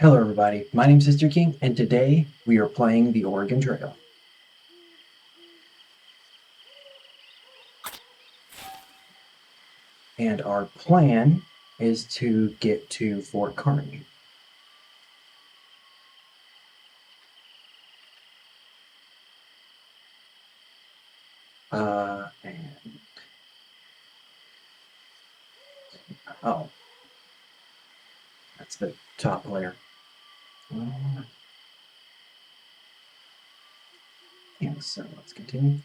Hello everybody, my name's Sister King, and today we are playing the Oregon Trail. And our plan is to get to Fort Kearney. And oh, that's the top layer. Yeah, so let's continue.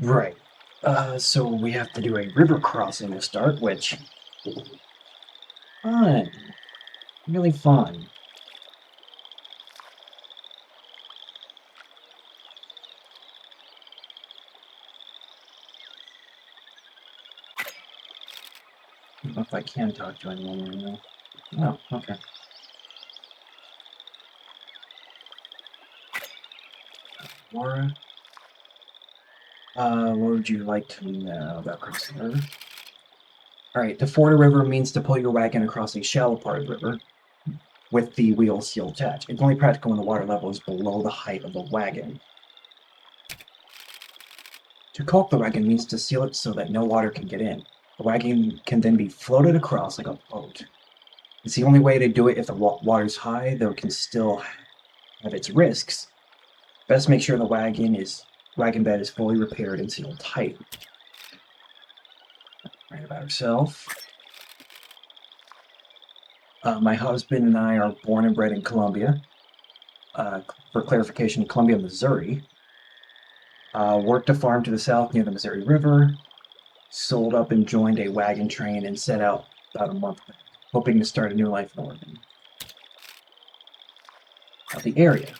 Right. So we have to do a river crossing to start, which fun, really fun. I don't know if I can talk to anyone right now. Oh, okay. Laura, what would you like to know about crossing the river? All right, to ford a river means to pull your wagon across a shallow part of the river with the wheel still attached. It's only practical when the water level is below the height of the wagon. To caulk the wagon means to seal it so that no water can get in. The wagon can then be floated across like a boat. It's the only way to do it if the water's high, though it can still have its risks. Best make sure the wagon bed is fully repaired and sealed tight. Right about herself. My husband and I are born and bred in Columbia. For clarification, Columbia, Missouri. Worked a farm to the south near the Missouri River. Sold up and joined a wagon train and set out about a month back, hoping to start a new life in Oregon. The area.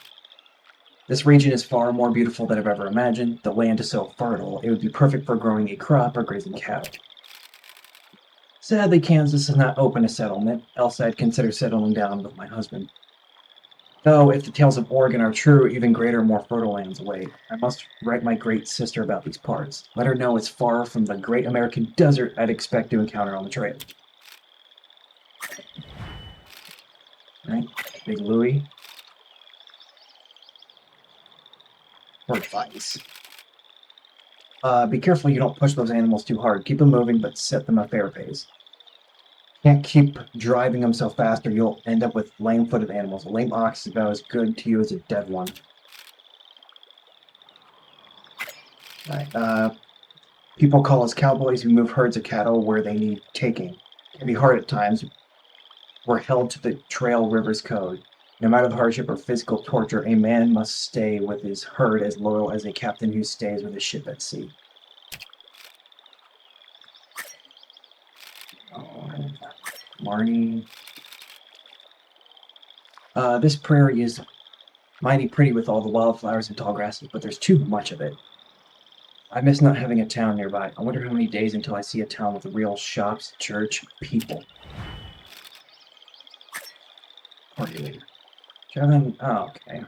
This region is far more beautiful than I've ever imagined. The land is so fertile, it would be perfect for growing a crop or grazing cattle. Sadly, Kansas is not open to settlement, else I'd consider settling down with my husband. Though, if the tales of Oregon are true, even greater, more fertile lands await. I must write my great sister about these parts. Let her know it's far from the great American desert I'd expect to encounter on the trail. Right? Big Louie. Or advice. Be careful you don't push those animals too hard. Keep them moving, but set them a fair pace. Can't keep driving them so fast or you'll end up with lame-footed animals. A lame ox is about as good to you as a dead one. Right. People call us cowboys who move herds of cattle where they need taking. It can be hard at times. We're held to the trail river's code. No matter the hardship or physical torture, a man must stay with his herd as loyal as a captain who stays with his ship at sea. Oh, Marnie. This prairie is mighty pretty with all the wildflowers and tall grasses, but there's too much of it. I miss not having a town nearby. I wonder how many days until I see a town with real shops, church, people. Party leader. Kevin. Oh, okay.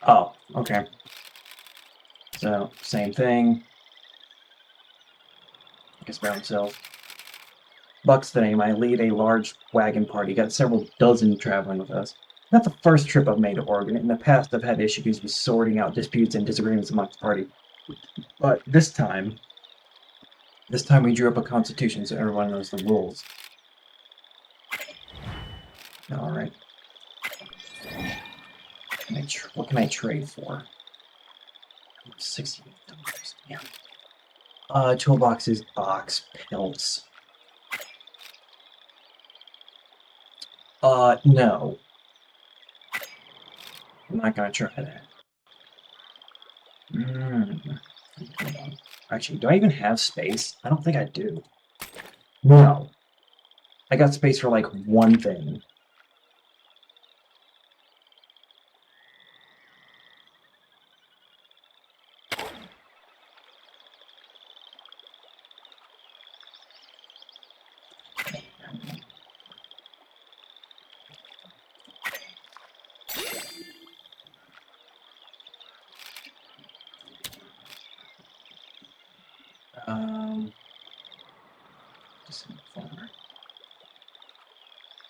Oh, okay. So, same thing. I guess by himself. Buck's the name. I lead a large wagon party. Got several dozen traveling with us. Not the first trip I've made to Oregon. In the past, I've had issues with sorting out disputes and disagreements amongst the party. But this time we drew up a constitution so everyone knows the rules. All right. What can I trade for? $68. Yeah. Toolboxes, ox pelts. No. I'm not gonna try that. Mm. Actually, do I even have space? I don't think I do. No. I got space for like one thing.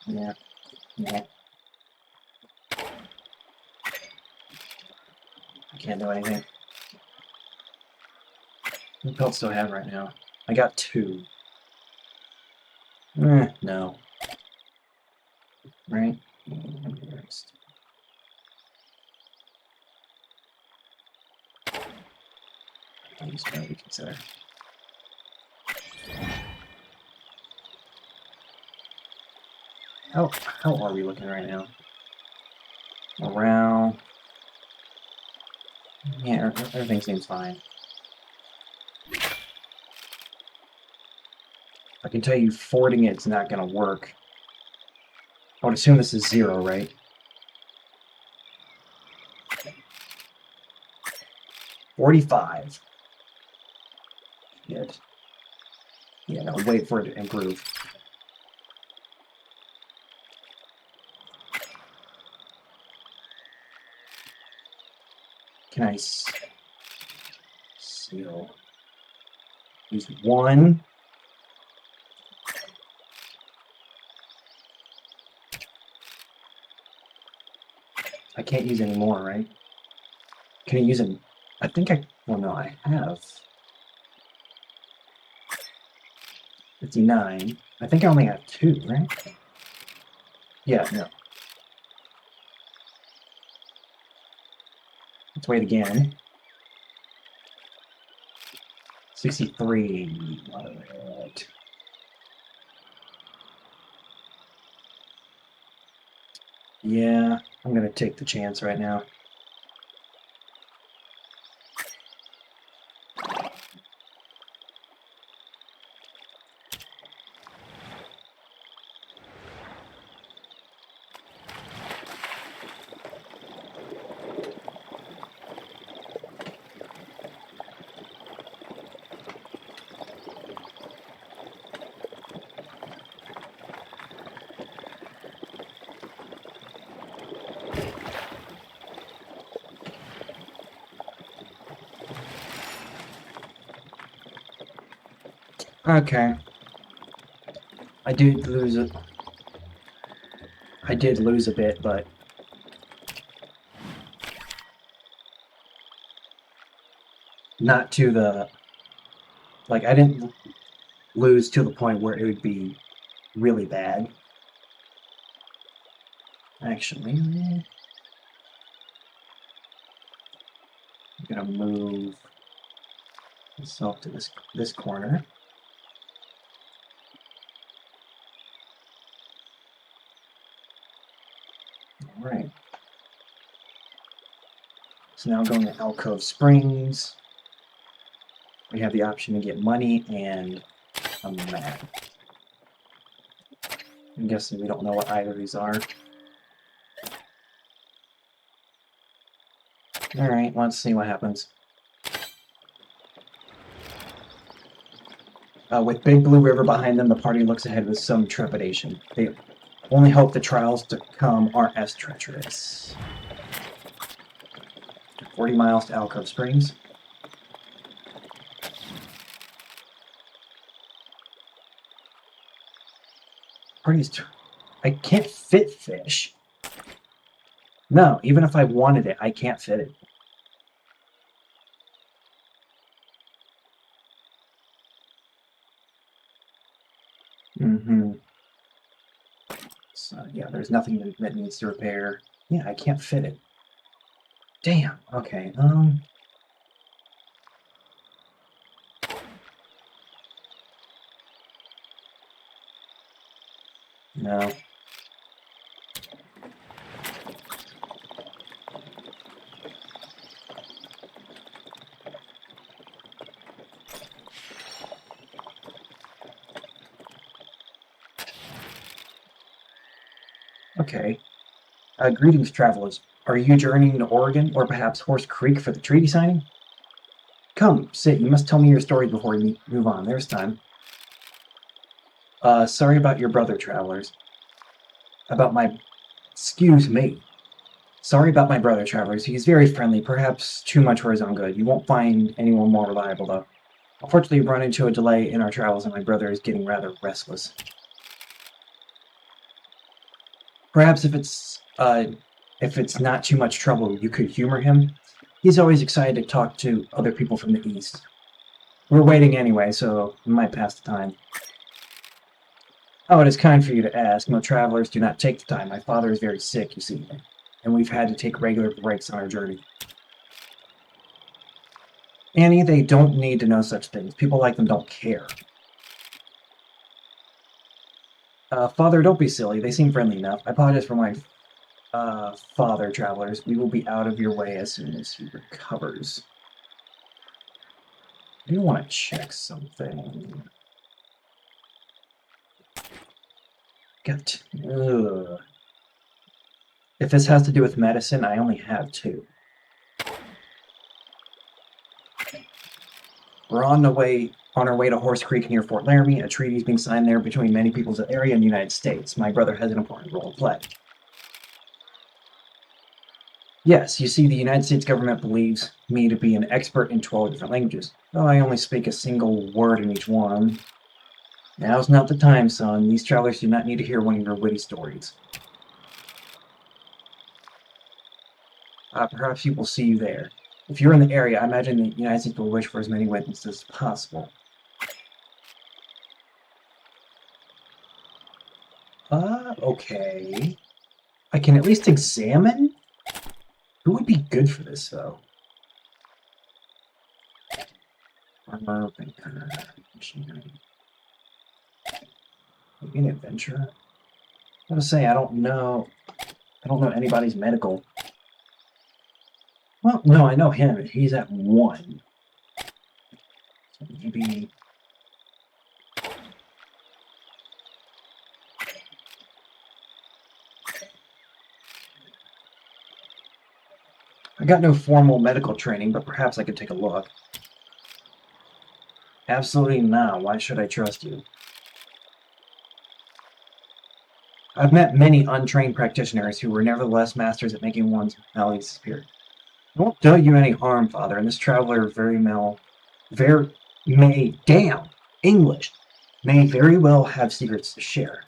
Yeah. Yeah. I can't do anything. What else do I have right now? I got 2. No. Right? Next. These might be considered. How are we looking right now? Around. Yeah, everything seems fine. I can tell you fording it's not going to work. I would assume this is 0, right? $45. Shit. Yeah, no, wait for it to improve. Can I seal? Use 1. I can't use any more, right? Can I use it? I think I... Well, no, I have 59. I think I only have 2, right? Yeah, no. Let's wait again. 63. What? Yeah, I'm gonna take the chance right now. Okay. I did lose it. I did lose a bit, but not to the... Like, I didn't lose to the point where it would be really bad. Actually, I'm gonna move myself to this corner. All right. So now going to Alcove Springs. We have the option to get money and a map. I'm guessing we don't know what either of these are. Alright, let's see what happens. With Big Blue River behind them, the party looks ahead with some trepidation. They only hope the trials to come aren't as treacherous. 40 miles to Alcove Springs. I can't fit fish. No, even if I wanted it, I can't fit it. Mm-hmm. So, yeah, there's nothing that needs to repair. Yeah, I can't fit it. Damn. Okay. No. Okay. Greetings, travelers. Are you journeying to Oregon or perhaps Horse Creek for the treaty signing? Come, sit. You must tell me your story before we move on. There's time. Sorry about your brother, travelers. About my... Excuse me. Sorry about my brother, travelers. He's very friendly, perhaps too much for his own good. You won't find anyone more reliable, though. Unfortunately, we've run into a delay in our travels, and my brother is getting rather restless. Perhaps if it's not too much trouble, you could humor him. He's always excited to talk to other people from the East. We're waiting anyway, so we might pass the time. Oh, it is kind for you to ask. No travelers do not take the time. My father is very sick, you see, and we've had to take regular breaks on our journey. Annie, they don't need to know such things. People like them don't care. Father, don't be silly. They seem friendly enough. I apologize for my father, travelers. We will be out of your way as soon as he recovers. I do want to check something. Ugh. If this has to do with medicine, I only have 2. We're on our way to Horse Creek near Fort Laramie. A treaty is being signed there between many peoples of the area and the United States. My brother has an important role to play. Yes, you see, the United States government believes me to be an expert in 12 different languages, though I only speak a single word in each one. Now's not the time, son. These travelers do not need to hear one of your witty stories. Perhaps you will see you there. If you're in the area, I imagine the United States will wish for as many witnesses as possible. Okay. I can at least examine? Who would be good for this, though? Armor, banker, machinery. Maybe an adventurer? I was say, I don't know anybody's medical. Well, no, I know him. He's at 1. So maybe... I got no formal medical training, but perhaps I could take a look. Absolutely not. Why should I trust you? I've met many untrained practitioners who were nevertheless masters at making one's maladies disappear. I won't do you any harm, Father, and this traveler may very well have secrets to share.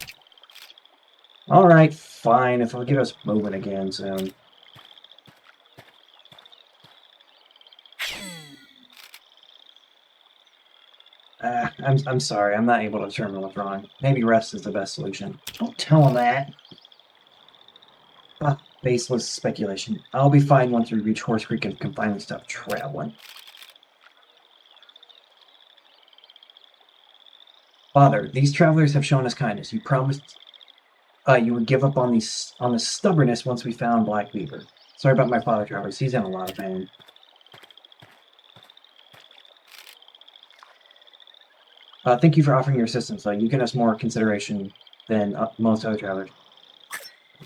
Alright, fine, if it'll get us moving again soon. I'm sorry, I'm not able to determine what's wrong. Maybe rest is the best solution. Don't tell him that. Baseless speculation. I'll be fine once we reach Horse Creek and can finally stop traveling. Father, these travelers have shown us kindness. You promised you would give up on the stubbornness once we found Black Beaver. Sorry about my father, travelers. He's in a lot of pain. Thank you for offering your assistance. You give us more consideration than most other travelers.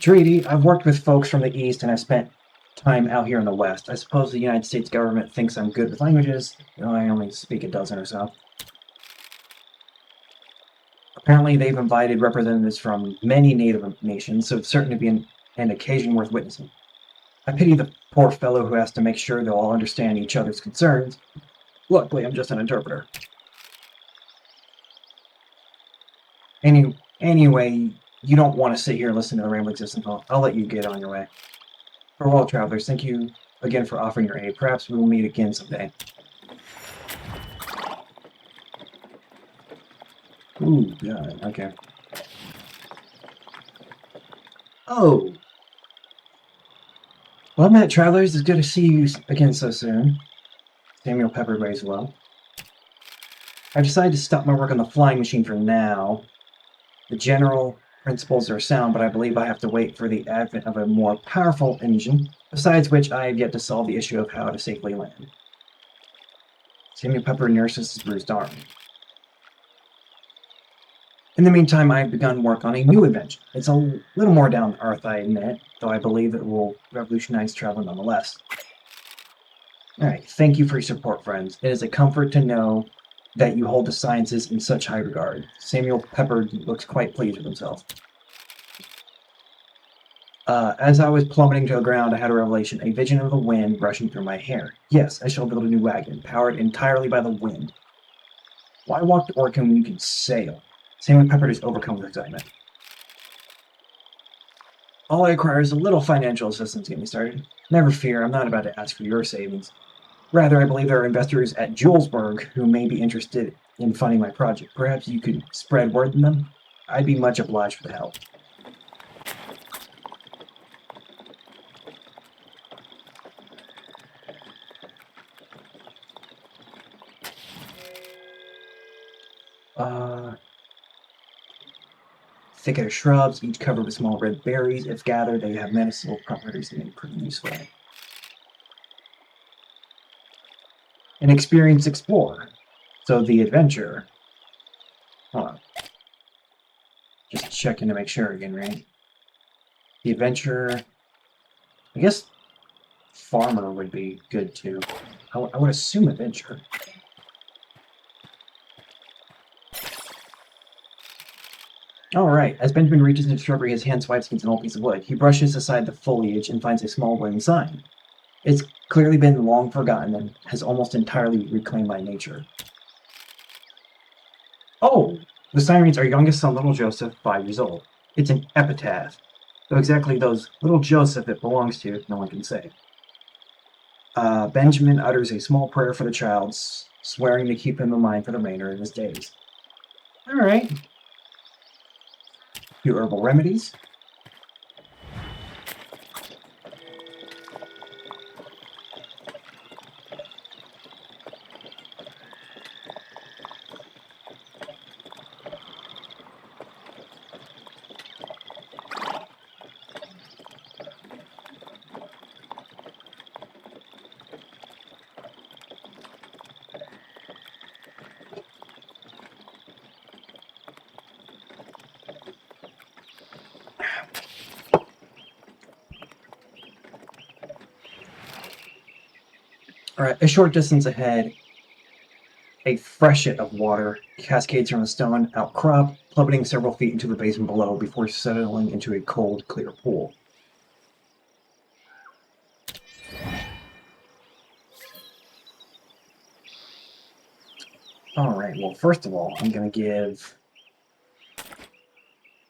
Treaty, I've worked with folks from the East and I've spent time out here in the West. I suppose the United States government thinks I'm good with languages. I only speak a dozen or so. Apparently, they've invited representatives from many native nations, so it's certain to be an occasion worth witnessing. I pity the poor fellow who has to make sure they'll all understand each other's concerns. Luckily, I'm just an interpreter. Anyway, you don't want to sit here and listen to the rambling system call. I'll let you get on your way. Farewell, travelers. Thank you again for offering your aid. Perhaps we will meet again someday. Ooh, yeah, okay. Oh! Well met, travelers. It's good to see you again so soon. Samuel Pepper as well. I've decided to stop my work on the flying machine for now. The general principles are sound, but I believe I have to wait for the advent of a more powerful engine, besides which I have yet to solve the issue of how to safely land. Samuel Pepper nurses his bruised arm. In the meantime, I've begun work on a new invention. It's a little more down to earth, I admit, though I believe it will revolutionize travel nonetheless. Alright, thank you for your support, friends. It is a comfort to know that you hold the sciences in such high regard. Samuel Pepper looks quite pleased with himself. As I was plummeting to the ground, I had a revelation, a vision of the wind rushing through my hair. Yes, I shall build a new wagon, powered entirely by the wind. Why walk to Oregon when you can sail? Samuel Pepper is overcome with excitement. All I require is a little financial assistance to get me started. Never fear, I'm not about to ask for your savings. Rather, I believe there are investors at Julesburg who may be interested in funding my project. Perhaps you could spread word to them? I'd be much obliged for the help. Uh, Thicket of shrubs, each covered with small red berries. If gathered, they have medicinal properties that may prove useful. An experienced explorer. So the adventurer. Hold on. Just checking to make sure again, right? The adventurer. I guess farmer would be good too. I would assume adventurer. All right. As Benjamin reaches into the shrubbery, his hand swipes against an old piece of wood. He brushes aside the foliage and finds a small wooden sign. It's clearly been long forgotten and has almost entirely reclaimed by nature. Oh! The sign reads, "Our youngest son, little Joseph, 5 years old." It's an epitaph. Though exactly those little Joseph it belongs to, no one can say. Benjamin utters a small prayer for the child, swearing to keep him in mind for the remainder of his days. All right. Few herbal remedies. All right. A short distance ahead, a freshet of water cascades from a stone outcrop, plummeting several feet into the basin below before settling into a cold, clear pool. All right. Well, first of all, I'm gonna give.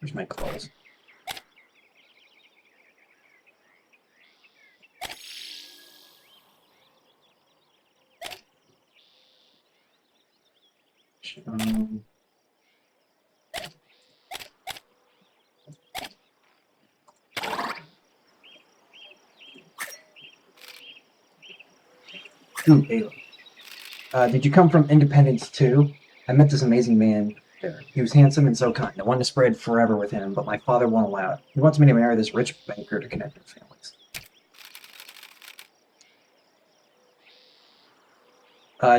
Where's my clothes? Um, Ooh, Ayla. Did you come from Independence too? I met this amazing man there. He was handsome and so kind. I wanted to spread forever with him, but my father won't allow it. He wants me to marry this rich banker to connect our families.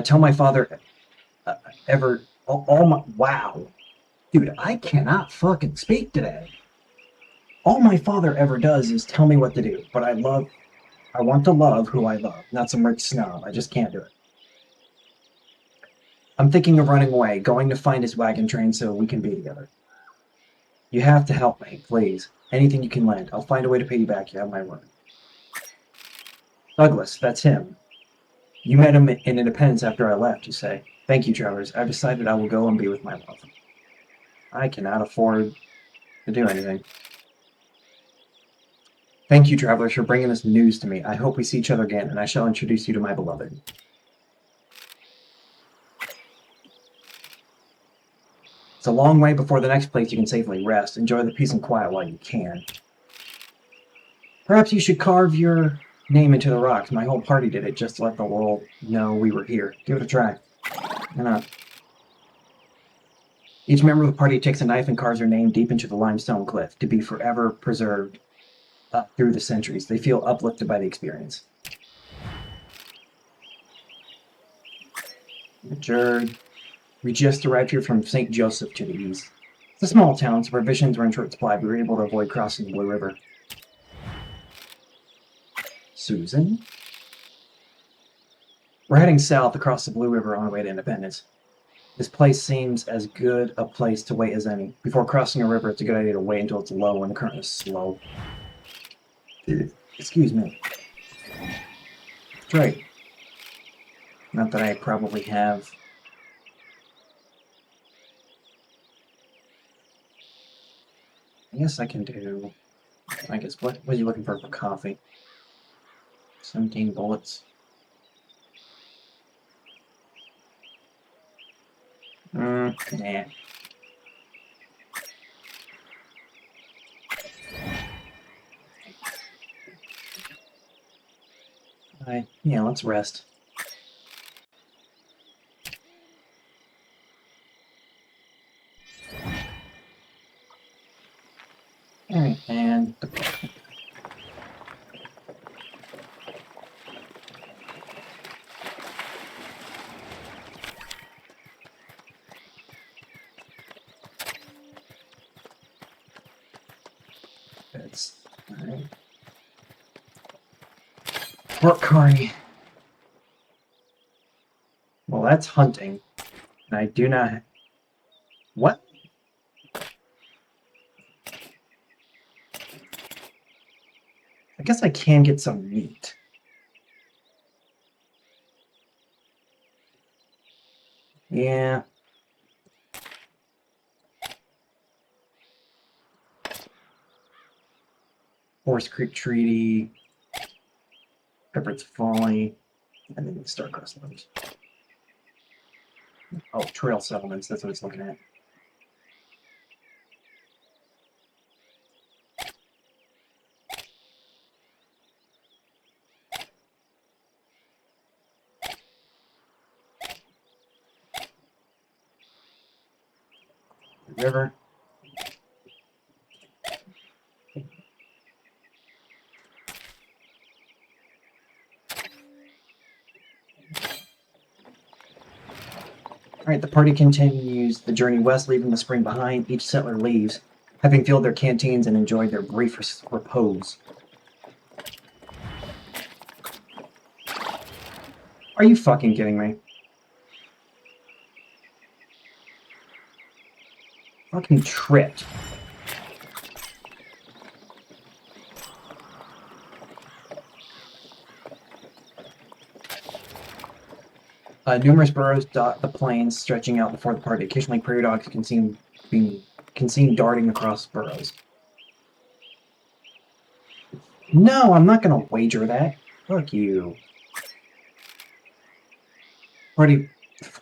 Tell my father ever. All my. Wow. Dude, I cannot fucking speak today. All my father ever does is tell me what to do, but I want to love who I love, not some rich snob. I just can't do it. I'm thinking of running away, going to find his wagon train so we can be together. You have to help me, please. Anything you can lend. I'll find a way to pay you back. You have my word. Douglas, that's him. You met him in Independence after I left, you say. Thank you, Travers. I've decided I will go and be with my love. I cannot afford to do anything. Thank you, travelers, for bringing this news to me. I hope we see each other again, and I shall introduce you to my beloved. It's a long way before the next place you can safely rest. Enjoy the peace and quiet while you can. Perhaps you should carve your name into the rocks. My whole party did it just to let the world know we were here. Give it a try. Why not? Each member of the party takes a knife and carves their name deep into the limestone cliff to be forever preserved through the centuries. They feel uplifted by the experience. Adjourned. We just arrived here from St. Joseph to the east. It's a small town, so provisions were in short supply. We were able to avoid crossing the Blue River. Susan? We're heading south across the Blue River on our way to Independence. This place seems as good a place to wait as any. Before crossing a river, it's a good idea to wait until it's low and the current is slow. Excuse me. That's right. Not that I probably have. I guess I can do I guess, what are you looking for coffee? 17 bullets. Nah. Yeah, let's rest. Alright, and... It's... Alright. Fort Kearney. Well, that's hunting. And I do not... What? I guess I can get some meat. Yeah. Horse Creek Treaty. Pepperidge Folly. And then Starcross Loans. Oh, Trail Settlements. That's what it's looking at. River. Alright, the party continues the journey west, leaving the spring behind. Each settler leaves, having filled their canteens and enjoyed their brief repose. Are you fucking kidding me? Fucking tripped. Numerous burrows dot the plains, stretching out before the party. Occasionally, prairie dogs can seen darting across burrows. No, I'm not gonna wager that. Fuck you. Party.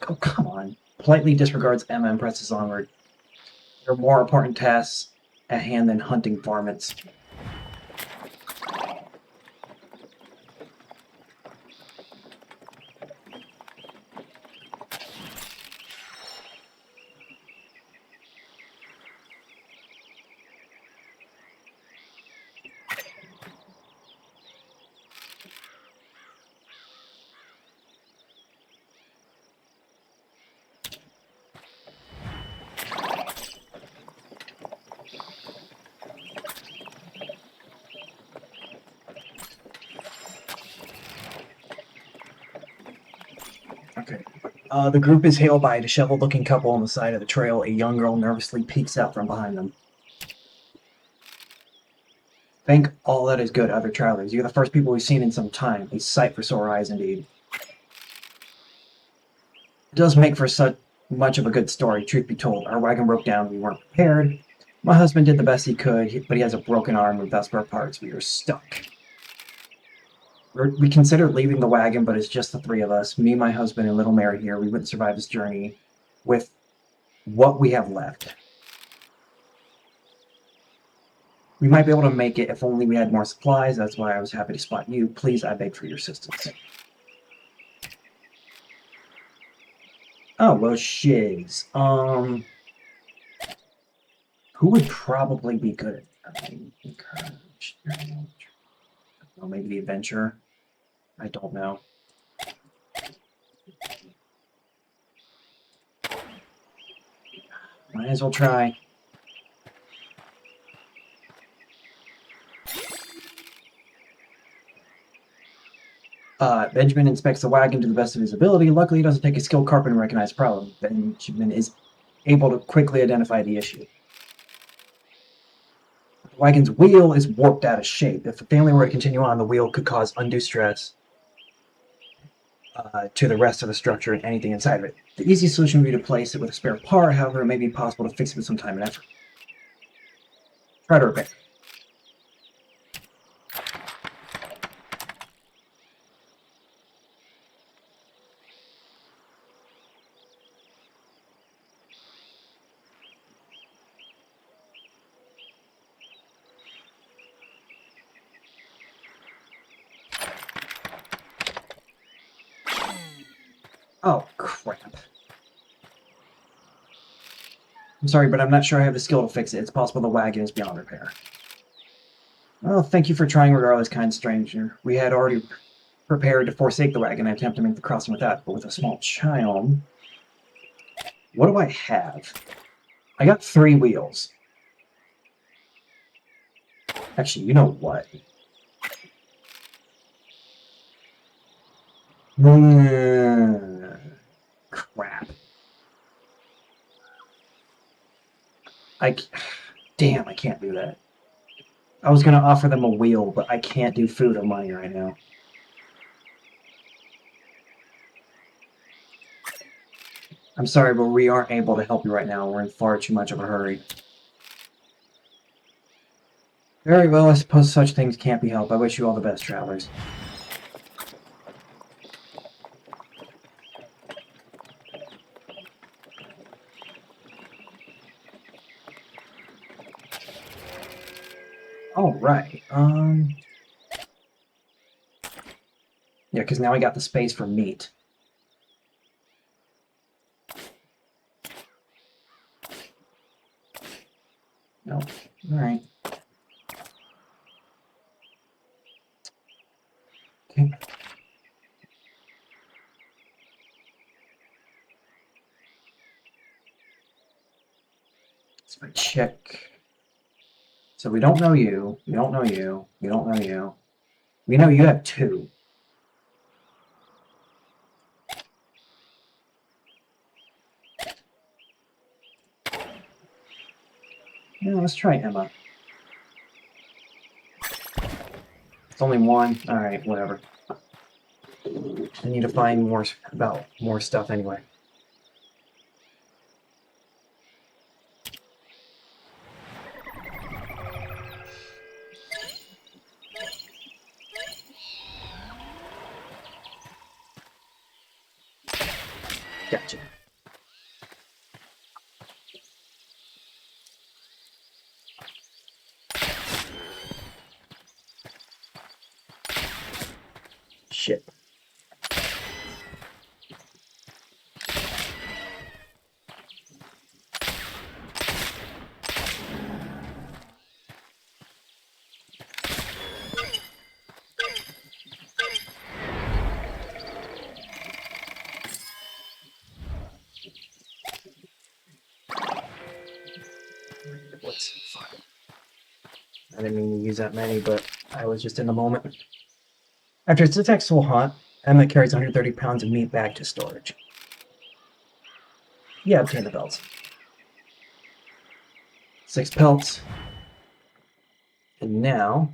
Oh, come on. Politely disregards Emma and presses onward. There are more important tasks at hand than hunting varmints. Okay. The group is hailed by a disheveled-looking couple on the side of the trail. A young girl nervously peeks out from behind them. Thank all that is good, other travelers. You're the first people we've seen in some time. A sight for sore eyes, indeed. It does make for such much of a good story, truth be told. Our wagon broke down. We weren't prepared. My husband did the best he could, but he has a broken arm with spare parts. We are stuck. We considered leaving the wagon, but it's just the three of us. Me, my husband, and little Mary here. We wouldn't survive this journey with what we have left. We might be able to make it if only we had more supplies. That's why I was happy to spot you. Please, I beg for your assistance. Oh, well, shiz. Who would probably be good at that? Encourage. Well, maybe the adventurer. I don't know. Might as well try. Benjamin inspects the wagon to the best of his ability. Luckily, he doesn't take a skilled carpenter to recognize the problem. Benjamin is able to quickly identify the issue. The wagon's wheel is warped out of shape. If the family were to continue on, the wheel could cause undue stress to the rest of the structure and anything inside of it. The easy solution would be to place it with a spare part. However, it may be possible to fix it with some time and effort. Try to repair. Oh, crap. I'm sorry, but I'm not sure I have the skill to fix it. It's possible the wagon is beyond repair. Well, thank you for trying regardless, kind stranger. We had already prepared to forsake the wagon and attempt to make the crossing without, but with a small child... What do I have? I got 3 wheels. Actually, you know what? Crap. Damn, I can't do that. I was going to offer them a wheel, but I can't do food or money right now. I'm sorry, but we aren't able to help you right now. We're in far too much of a hurry. Very well, I suppose such things can't be helped. I wish you all the best, travelers. Alright, yeah, because now I got the space for meat. Nope. Alright. Okay. So I check. So we don't know you. We don't know you. We don't know you. We know you have 2. Yeah, let's try Emma. It's only 1. Alright, whatever. I need to find more stuff anyway. Gotcha. Shit. What's fine. I didn't mean to use that many, but I was just in the moment. After its successful hunt, Emma carries 130 pounds of meat back to storage. Yeah, obtain the belts. 6 pelts. And now...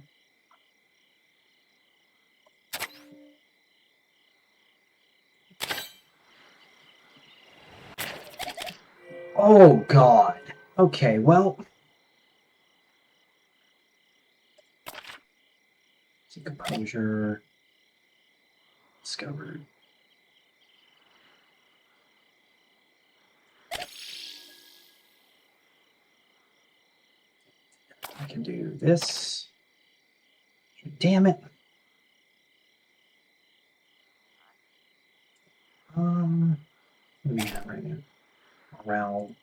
Oh, God. Okay, well... So composure... Discovered. I can do this. Damn it. What do we have right now? Morale.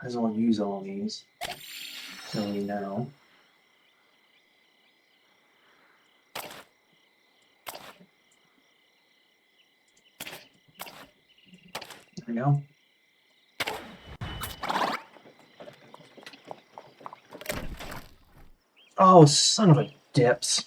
Might as well use all these. So we know. There we go. Oh, son of a dips.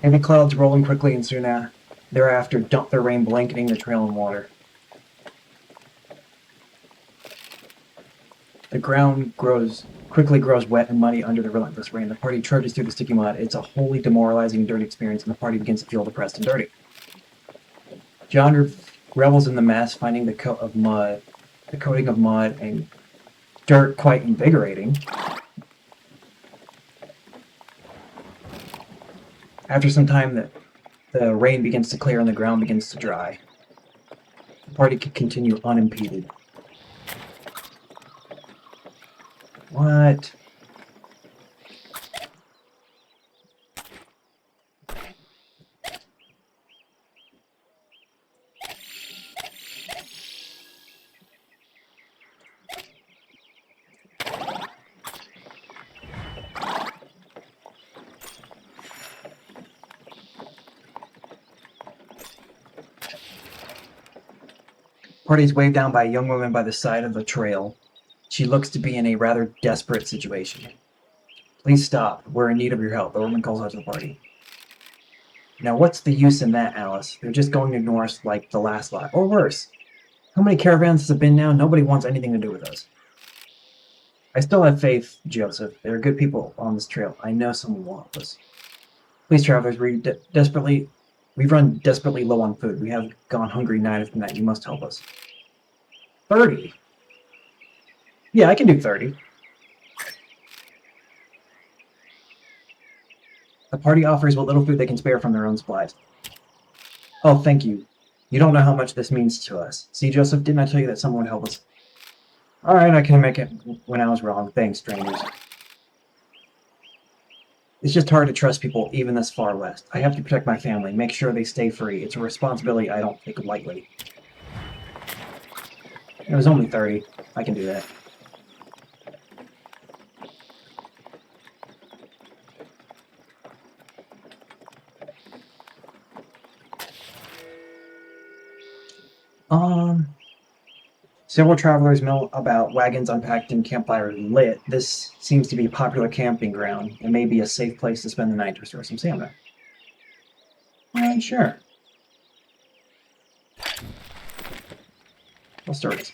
Heavy clouds rolling quickly and soon thereafter dump their rain, blanketing the trail in water. The ground quickly grows wet and muddy under the relentless rain. The party trudges through the sticky mud. It's a wholly demoralizing and dirty experience, and the party begins to feel depressed and dirty. John revels in the mess, finding the coating of mud and dirt quite invigorating. After some time, the rain begins to clear and the ground begins to dry. The party can continue unimpeded. What? Party is waved down by a young woman by the side of the trail. She looks to be in a rather desperate situation. Please stop. We're in need of your help. The woman calls out to the party. Now, what's the use in that, Alice? They're just going to ignore us like the last lot. Or worse. How many caravans has it been now? Nobody wants anything to do with us. I still have faith, Joseph. There are good people on this trail. I know someone will help us. Please, travelers, we've run desperately low on food. We have gone hungry night after night. You must help us. 30? Yeah, I can do 30. The party offers what little food they can spare from their own supplies. Oh, thank you. You don't know how much this means to us. See, Joseph, didn't I tell you that someone would help us? Alright, I can make it when I was wrong. Thanks, strangers. It's just hard to trust people even this far west. I have to protect my family, make sure they stay free. It's a responsibility I don't take lightly. It was only 30. I can do that. Several travelers know about wagons unpacked and campfires lit. This seems to be a popular camping ground. It may be a safe place to spend the night to restore some stamina. Alright, sure. What stories?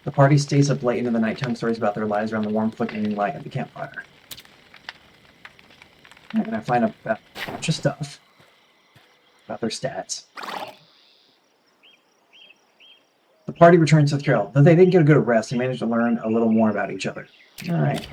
The party stays up late into the night telling stories about their lives around the warm flickering light of the campfire. And I find a bunch of stuff about their stats. The party returns to the trail. Though they didn't get a good rest, they managed to learn a little more about each other. Alright.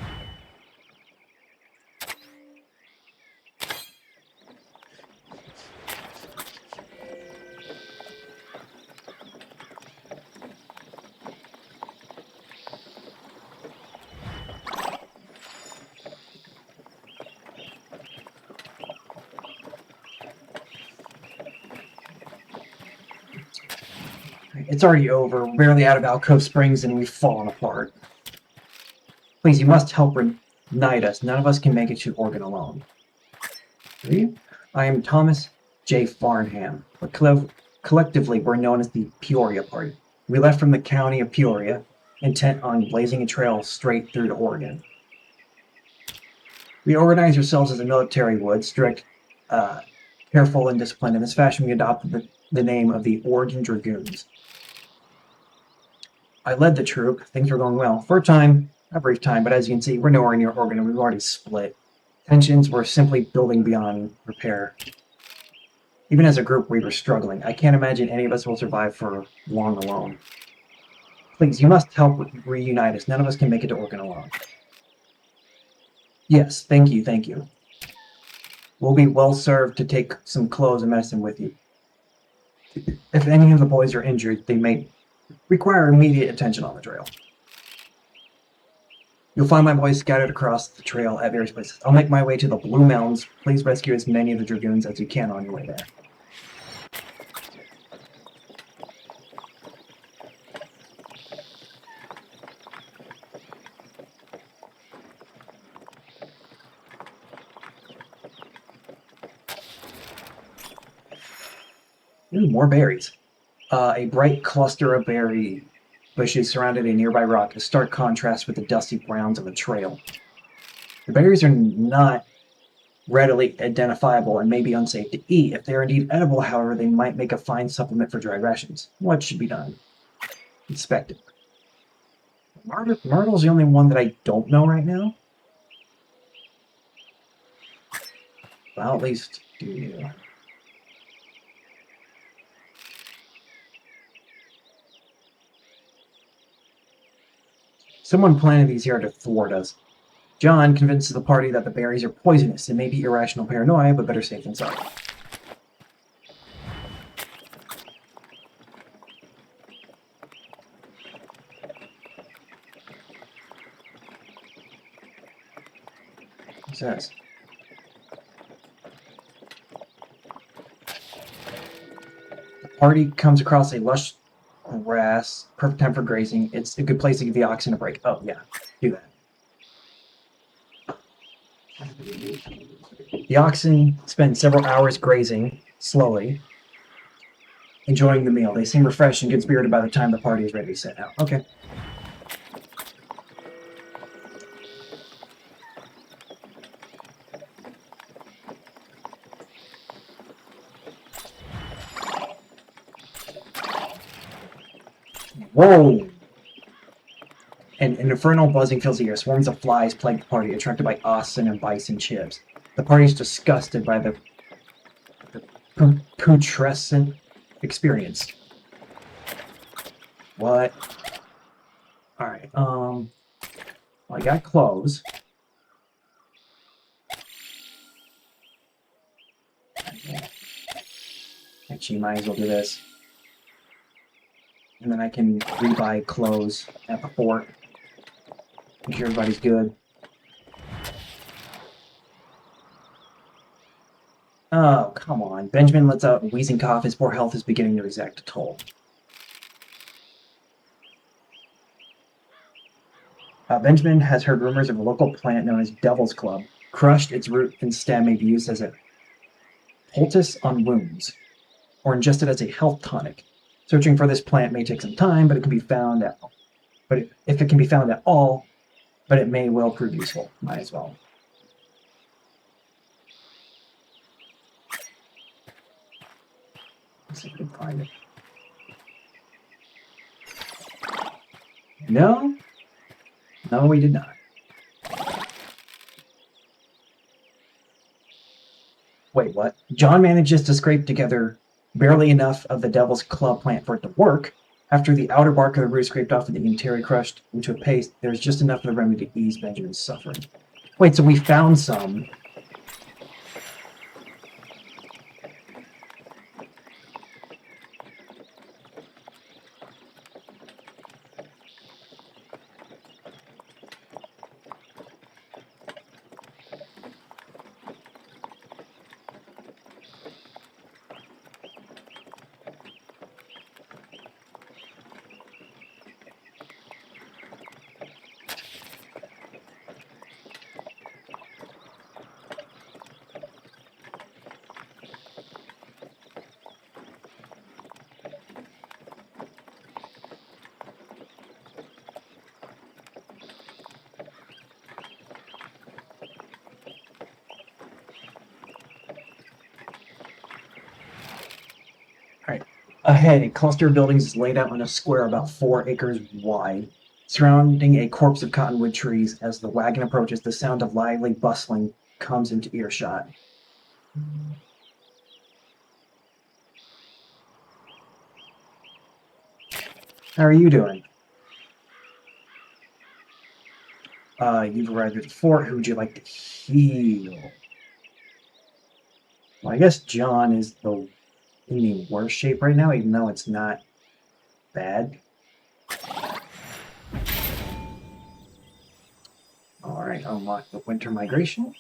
It's already over. We're barely out of Alcove Springs and we've fallen apart. Please, you must help reunite us. None of us can make it to Oregon alone. I am Thomas J. Farnham, but collectively we're known as the Peoria Party. We left from the county of Peoria, intent on blazing a trail straight through to Oregon. We organize ourselves as a military would, strict, careful, and disciplined. In this fashion, we adopted the name of the Oregon Dragoons. I led the troop. Things were going well. For a brief time, but as you can see, we're nowhere near Oregon and we've already split. Tensions were simply building beyond repair. Even as a group, we were struggling. I can't imagine any of us will survive for long alone. Please, you must help reunite us. None of us can make it to Oregon alone. Yes, thank you, thank you. We'll be well served to take some clothes and medicine with you. If any of the boys are injured, they may require immediate attention on the trail. You'll find my boys scattered across the trail at various places. I'll make my way to the Blue Mountains. Please rescue as many of the Dragoons as you can on your way there. Ooh, more berries. A bright cluster of berry bushes surrounded a nearby rock, a stark contrast with the dusty browns of the trail. The berries are not readily identifiable and may be unsafe to eat. If they are indeed edible, however, they might make a fine supplement for dry rations. What should be done? Inspect it. Myrtle's the only one that I don't know right now. Well, at least do you. Someone planted these here to thwart us. John convinces the party that the berries are poisonous. It may be irrational paranoia, but better safe than sorry. What's this? The party comes across a lush grass, perfect time for grazing. It's a good place to give the oxen a break. Oh, yeah, do that. The oxen spend several hours grazing, slowly, enjoying the meal. They seem refreshed and good-spirited by the time the party is ready to set out. Okay. Whoa! An infernal buzzing fills the air. Swarms of flies plague the party, attracted by oxen and bison chips. The party is disgusted by the putrescent experience. What? Alright, well, I got clothes. Actually, might as well do this. And then I can rebuy clothes at the fort. Make sure everybody's good. Oh, come on. Benjamin lets out a wheezing cough. His poor health is beginning to exact a toll. Benjamin has heard rumors of a local plant known as Devil's Club. Crushed, its root and stem may be used as a poultice on wounds, or ingested as a health tonic. Searching for this plant may take some time, but it can be found at. But if it can be found at all, but it may well prove useful. Might as well. Let's see if we can find it. No, no, we did not. Wait, what? John manages to scrape together barely enough of the Devil's Club plant for it to work. After the outer bark of the root scraped off and the interior crushed into a paste, there's just enough of the remedy to ease Benjamin's suffering. Wait, so we found some. Alright. Ahead, a cluster of buildings is laid out in a square about 4 acres wide, surrounding a corpse of cottonwood trees. As the wagon approaches, the sound of lively bustling comes into earshot. How are you doing? You've arrived at the fort. Who would you like to heal? Well, I guess John is in the worst shape right now, even though it's not bad. Alright, unlock the winter migration.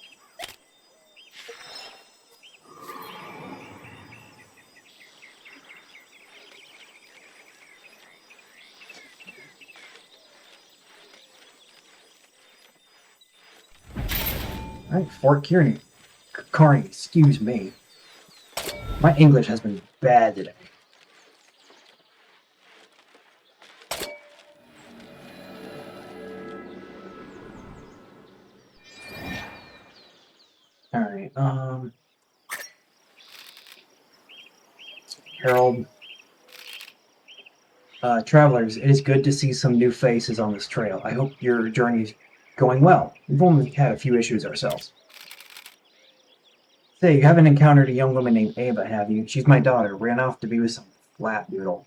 Alright, Fort Kearney. Kearney, excuse me. My English has been bad today. Alright. Harold, travelers, it is good to see some new faces on this trail. I hope your journey's going well. We've only had a few issues ourselves. Say, you haven't encountered a young woman named Ava, have you? She's my daughter. Ran off to be with some flat noodle.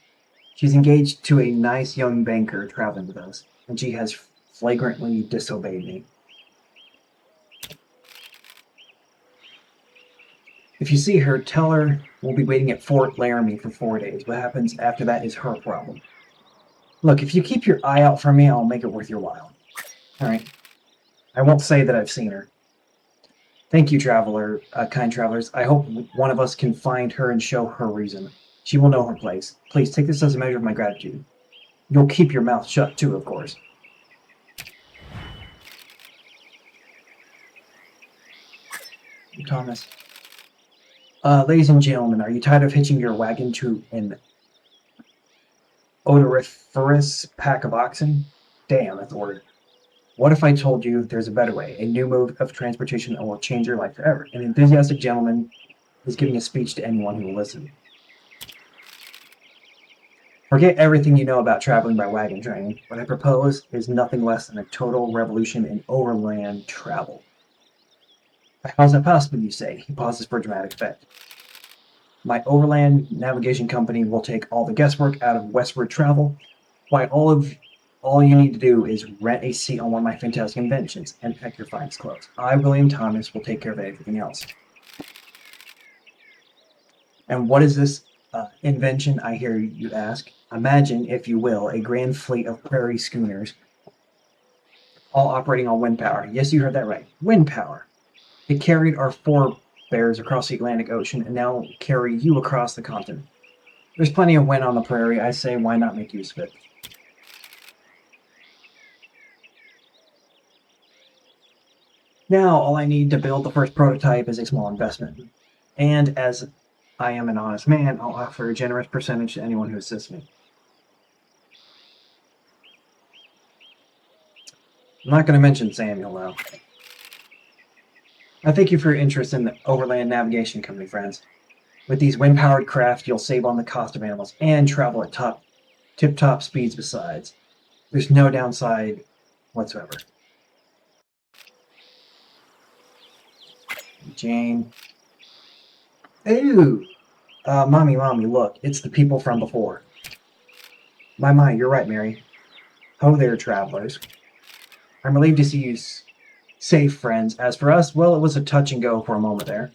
She's engaged to a nice young banker traveling with us, and she has flagrantly disobeyed me. If you see her, tell her we'll be waiting at Fort Laramie for 4 days. What happens after that is her problem. Look, if you keep your eye out for me, I'll make it worth your while. All right. I won't say that I've seen her. Thank you, kind travelers. I hope one of us can find her and show her reason. She will know her place. Please take this as a measure of my gratitude. You'll keep your mouth shut, too, of course. Thomas. Ladies and gentlemen, are you tired of hitching your wagon to an odoriferous pack of oxen? Damn, that's a word. What if I told you there's a better way, a new mode of transportation that will change your life forever? An enthusiastic gentleman is giving a speech to anyone who will listen. Forget everything you know about traveling by wagon train. What I propose is nothing less than a total revolution in overland travel. How's that possible, you say? He pauses for dramatic effect. My overland navigation company will take all the guesswork out of westward travel. Why, all you need to do is rent a seat on one of my fantastic inventions and pack your finest clothes. I, William Thomas, will take care of everything else. And what is this invention, I hear you ask? Imagine, if you will, a grand fleet of prairie schooners, all operating on wind power. Yes, you heard that right. Wind power. It carried our forebears across the Atlantic Ocean and now carry you across the continent. There's plenty of wind on the prairie. I say, why not make use of it? Now, all I need to build the first prototype is a small investment. And as I am an honest man, I'll offer a generous percentage to anyone who assists me. I'm not going to mention Samuel, though. I thank you for your interest in the Overland Navigation Company, friends. With these wind-powered craft, you'll save on the cost of animals and travel at tip-top speeds besides. There's no downside whatsoever. Jane. Ooh! Mommy, look. It's the people from before. My, you're right, Mary. Ho there, travelers. I'm relieved to see you safe, friends. As for us, well, it was a touch and go for a moment there.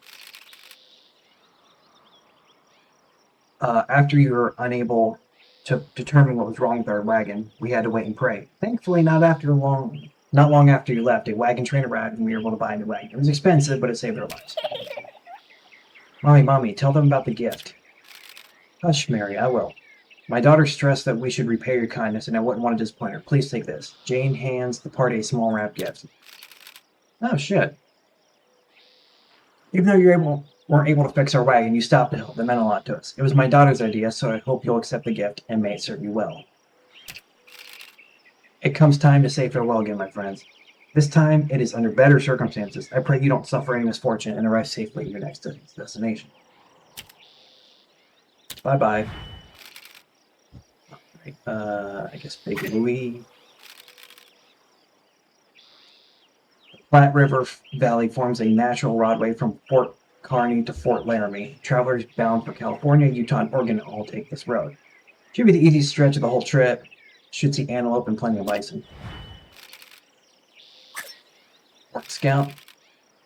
After you were unable to determine what was wrong with our wagon, we had to wait and pray. Thankfully, not long after you left, a wagon train arrived and we were able to buy a new wagon. It was expensive, but it saved our lives. Mommy, tell them about the gift. Hush, Mary, I will. My daughter stressed that we should repay your kindness, and I wouldn't want to disappoint her. Please take this. Jane hands the party a small wrapped gift. Oh, shit. Even though weren't able to fix our wagon, you stopped to help. That meant a lot to us. It was my daughter's idea, so I hope you'll accept the gift, and may it serve you well. It comes time to say farewell again, my friends. This time, it is under better circumstances. I pray you don't suffer any misfortune and arrive safely at your next destination. Bye-bye. I guess Big Louie. The Platte River Valley forms a natural roadway from Fort Kearney to Fort Laramie. Travelers bound for California, Utah, and Oregon all take this road. Should be the easiest stretch of the whole trip. Should see antelope and plenty of bison. Fort Scout.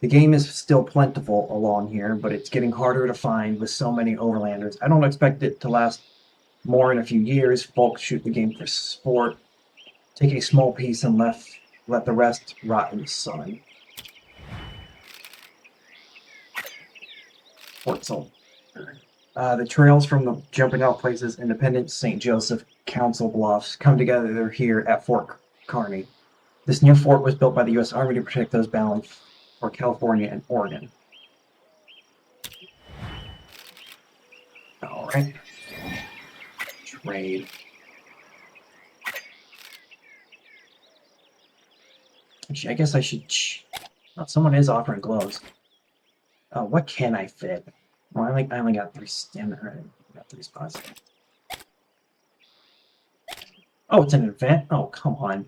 The game is still plentiful along here, but it's getting harder to find with so many overlanders. I don't expect it to last more in a few years. Folks shoot the game for sport, take a small piece and let the rest rot in the sun. Fort Salt. The trails from the jumping off places, Independence, St. Joseph, Council Bluffs, come together here at Fort Kearney. This new fort was built by the U.S. Army to protect those bound for California and Oregon. All right. Trade. Actually, I guess I should. Oh, someone is offering gloves. What can I fit? Well, I only got 3 stamina. Right? I got 3 spots. Oh, it's an event? Oh, come on.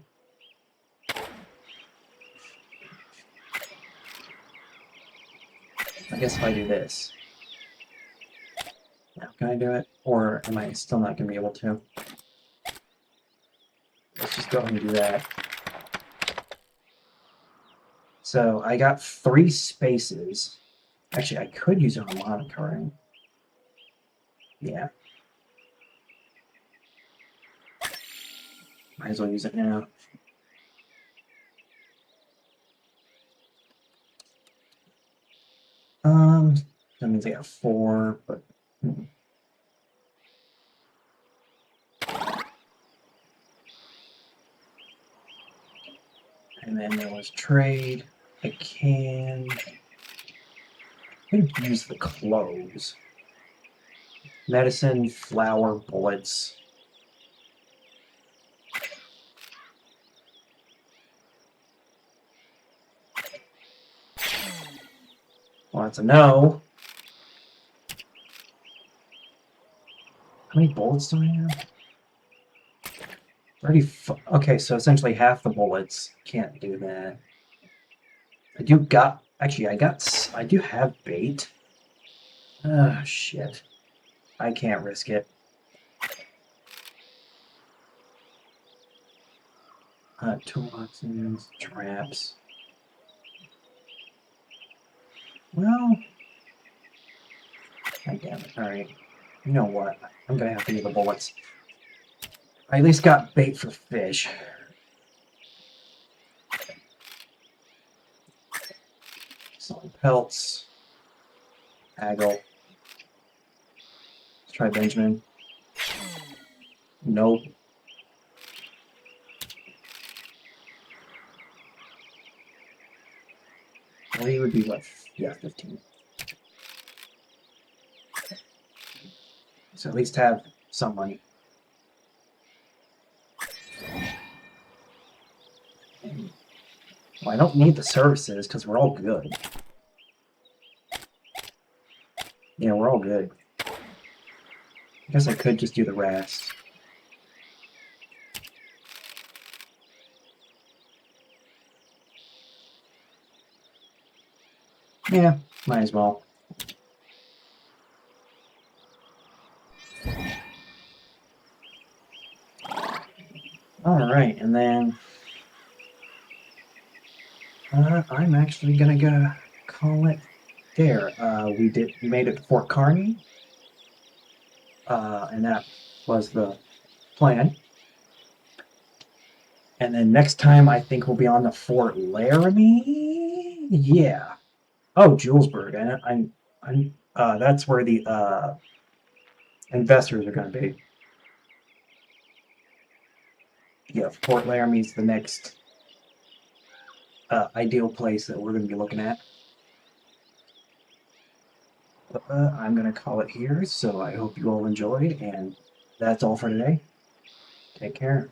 I guess if I do this. Now, can I do it? Or am I still not going to be able to? Let's just go ahead and do that. So I got 3 spaces. Actually, I could use a harmonica ring. Yeah. Might as well use it now. That means I got 4, but... And then there was trade. I could use the clothes. Medicine, flour, bullets. Well, that's a no. How many bullets do I have? 35. Okay, so essentially half the bullets. Can't do that. Actually, I do have bait. Ah, shit. I can't risk it. Toolboxes, traps. Well, God damn it. Alright. You know what? I'm gonna have to use the bullets. I at least got bait for fish. Selling pelts. Haggle. Let's try Benjamin. Nope. Well, he would be what? Yeah, 15. So at least have some money. And, well, I don't need the services because we're all good. Yeah, we're all good. I guess I could just do the rest. Yeah, might as well. Alright, and then I'm actually gonna go call it there. We made it to Fort Kearney. And that was the plan. And then next time I think we'll be on the Fort Laramie. Yeah. Oh, Julesburg. That's where the investors are going to be. Yeah, Fort Laramie's the next ideal place that we're going to be looking at. But I'm going to call it here, so I hope you all enjoyed, and that's all for today. Take care.